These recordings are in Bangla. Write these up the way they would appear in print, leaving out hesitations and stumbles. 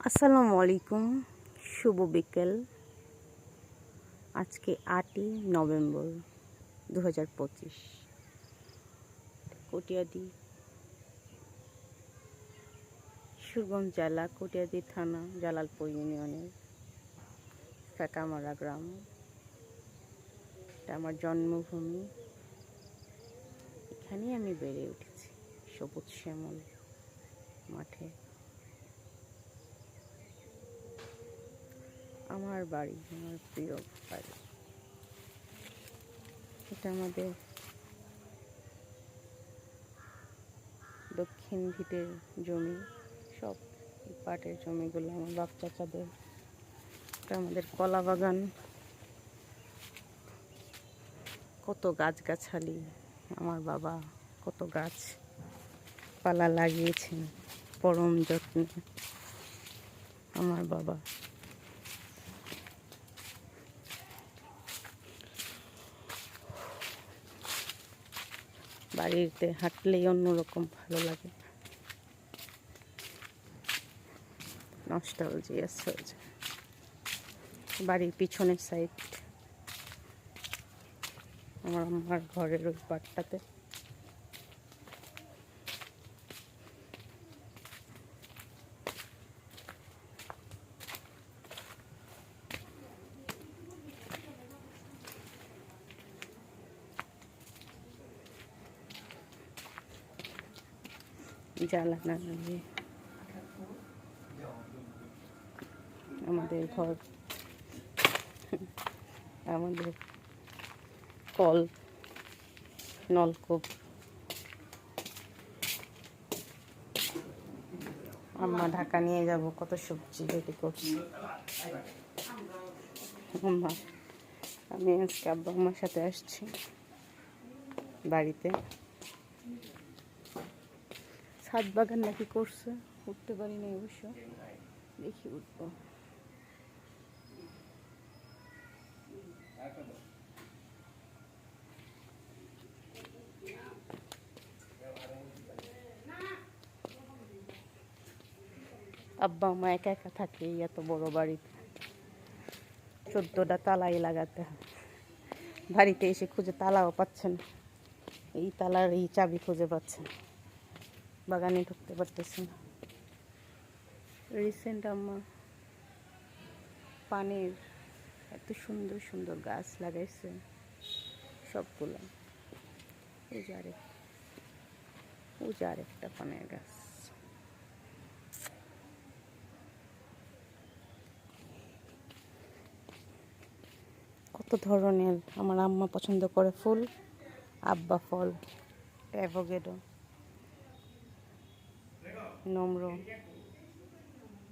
আসসালামু আলাইকুম, শুভ বিকেল। আজকে 8ই নভেম্বর 2025। কটিয়াদি, সুরগঞ্জ জেলা, কটিয়াদি থানা, জালালপুর ইউনিয়নের ফেকামারা গ্রাম। এটা আমার জন্মভূমি। এখানেই আমি বেড়ে উঠেছি, সবুজ শ্যামল মাঠে। আমার বাড়ি, আমার প্রিয় বাড়ি। এটা আমাদের দক্ষিণ ভিটের জমি, সব পাটের জমিগুলো আমার বাপ চাচাদের। এটা আমাদের কলা বাগান, কত গাছগাছালি। আমার বাবা কত গাছপালা লাগিয়েছেন পরম যত্নে। আমার বাবা বাড়িতে হাঁটলেই অন্যরকম ভালো লাগে, নস্টালজিয়াস হয়ে যায়। বাড়ির পিছনের সাইড, আমার ঘরের ওই পাটটাতে জ্বালানা দিয়ে আমাদের ঘর, আমাদের কল, নলকূপ। আম্মা ঢাকা নিয়ে যাব, কত সবজি রেডি করছি। আম্মা, আমি আজকে আব্বা আম্মার সাথে আসছি বাড়িতে। ছাদ বাগান নাকি করছে, উঠতে পারি না অবশ্য, দেখি উঠবো। আব্বা আম্মা একা একা থাকে এত বড় বাড়িতে, 14টা তালাই লাগাতে হয়। বাড়িতে এসে খুঁজে তালাও পাচ্ছেন, এই তালার এই চাবি খুঁজে পাচ্ছেন, বাগানে ঢুকতে পারতেছেন। রিসেন্ট আম্মা পানের এত সুন্দর সুন্দর গাছ লাগাইছে, সবগুলো। ওই যে আরেকটা পানের গাছ। কত ধরনের আমার আম্মা পছন্দ করে ফুল, আব্বা ফল, অ্যাভোকেডো, নম্র।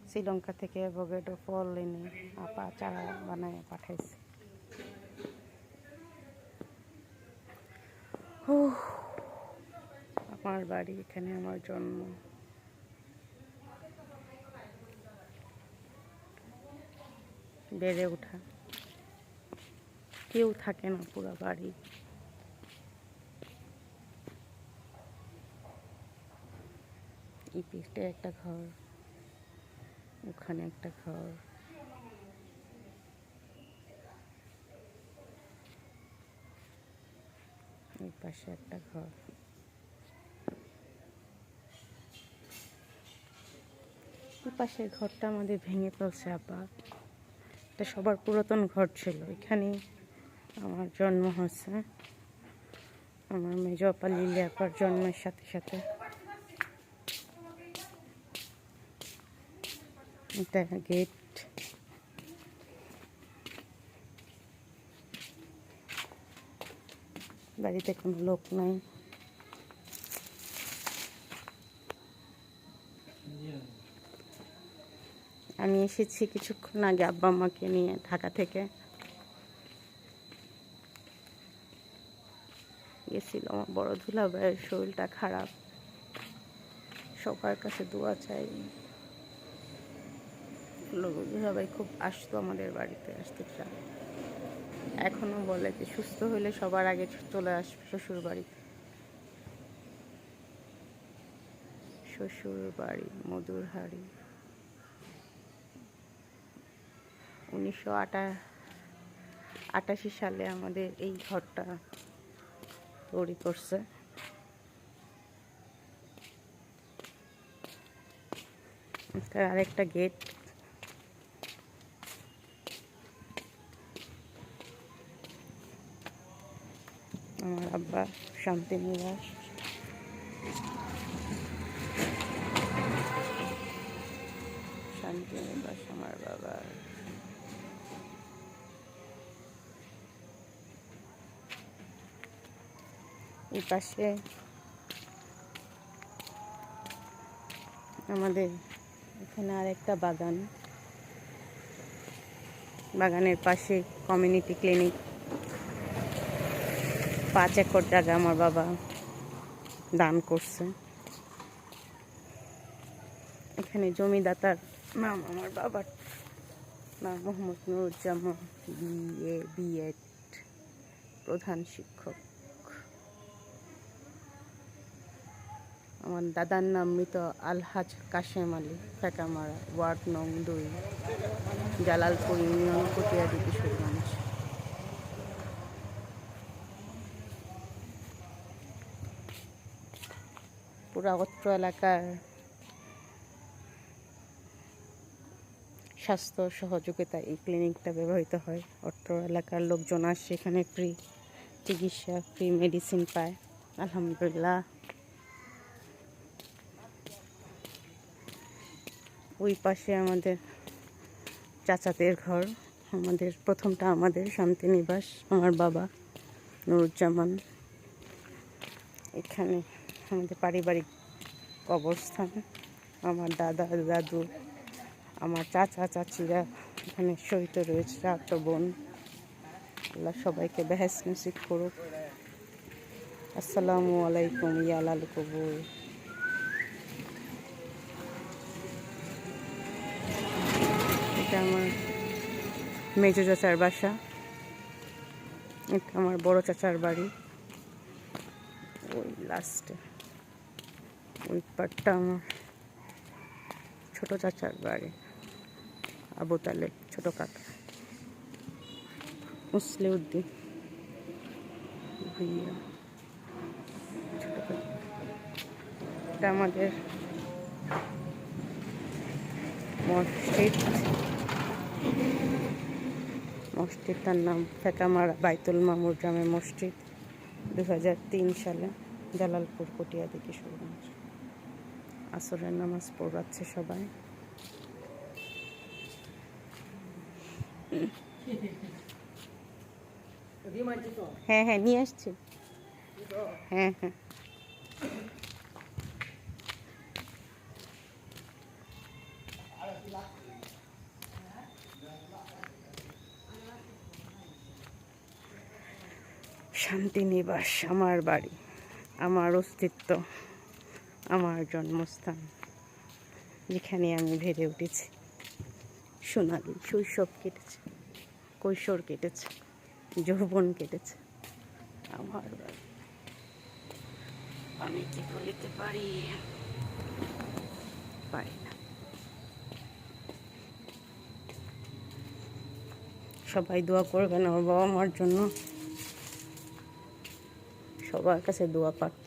শ্রীলঙ্কা থেকে অ্যাভোকেডো ফল এনে আপা চারা বানায় পাঠাইছে। আমার বাড়ি, এখানে আমার জন্ম। বেড়ে ওঠা, কেউ থাকে না পুরো বাড়ি। এই পিঠে একটা ঘর, ওখানে একটা ঘর, এই পাশে একটা ঘর। এই পাশের ঘরটা আমাদের ভেঙে ফেলছে আব্বা। এটা সবার পুরাতন ঘর ছিল, এখানেই আমার জন্ম হয়েছে। আমার মেজ আপা লিলি আপার জন্মের সাথে সাথে। এটা গেট, বাড়িতে কোনো লোক নাই। আমি এসেছি কিছুক্ষণ আগে আব্বা আম্মাকে নিয়ে ঢাকা থেকে। গেছিল, আমার বড় দুলাভাইয়ের শরীরটা খারাপ, সবার কাছে দোয়া চাই। দুলাভাই খুব আসতো আমাদের বাড়িতে, আসতে চায়, এখনো বলে যে সুস্থ হলে সবার আগে চলে আসবে শ্বশুর বাড়িতে। শ্বশুর বাড়ি মধুর হাড়ি। 1988 সালে আমাদের এই ঘরটা তৈরি করছে। আরেকটা গেট, আমার আব্বা শান্তিনিবাস। শান্তিনিবাস আমার বাবা। এই পাশে আমাদের এখানে আরেকটা বাগান, বাগানের পাশে কমিউনিটি ক্লিনিক। 5 একর জায়গা আমার বাবা দান করছে। এখানে জমিদাতার নাম আমার বাবার নাম মোহাম্মদ নুরুজ্জামান, বিএড, প্রধান শিক্ষক। আমার দাদার নাম মৃত আলহাজ কাশেম আলী, ফেকামারা, ওয়ার্ড নং 2, জালালপুর ইউনিয়ন, কটিয়াদি, কিশোরগঞ্জ। পুরা অত্র এলাকার স্বাস্থ্য সহযোগিতা এই ক্লিনিকটা ব্যবহৃত হয়। অত্র এলাকার লোকজন আসে, এখানে ফ্রি চিকিৎসা, ফ্রি মেডিসিন পায়, আলহামদুলিল্লাহ। ওই পাশে আমাদের চাচাদের ঘর, আমাদের প্রথমটা আমাদের শান্তিনিবাস, আমার বাবা নুরুজ্জামান। এখানে আমাদের পারিবারিক কবরস্থান, আমার দাদা দাদু, আমার চাচা চাচিরা এখানে শহীদ রয়েছে, 4টা বোন। আল্লাহ সবাইকে বেহেশত নসিব করুক। আসসালামু আলাইকুম ইয়া লাল কবুর। এটা আমার মেজো চাচার বাসা, এটা আমার বড় চাচার বাড়ি। ওই লাস্টে ওই পাটটা আমার ছোট চাচার বাড়ি, আবু তালেব ছোট কাকা, মুসলিউদ্দিন ভুইয়া ছোট কাকা। এটা আমাদের মসজিদ, মসজিদটার নাম ফেকামারা বাইতুল মামুর জামে মসজিদ। 2003 সালে, জালালপুর, কটিয়াদি, কিশোরগঞ্জ। আসরের নামাজ পড়াচ্ছে সবাই। হ্যাঁ হ্যাঁ নিয়ে আসছি। হ্যাঁ হ্যাঁ শান্তিনিবাস আমার বাড়ি, আমার অস্তিত্ব, আমার জন্মস্থান, যেখানে আমি বেড়ে উঠেছি। সোনালি শৈশব কেটেছে, কৈশোর কেটেছে, যৌবন কেটেছে আমার বাড়ি। আমি কি বলিতে পারি? পারি না। সবাই দোয়া করবেন আমার বাবা মার জন্য, সবার কাছে দোয়া প্রার্থনা।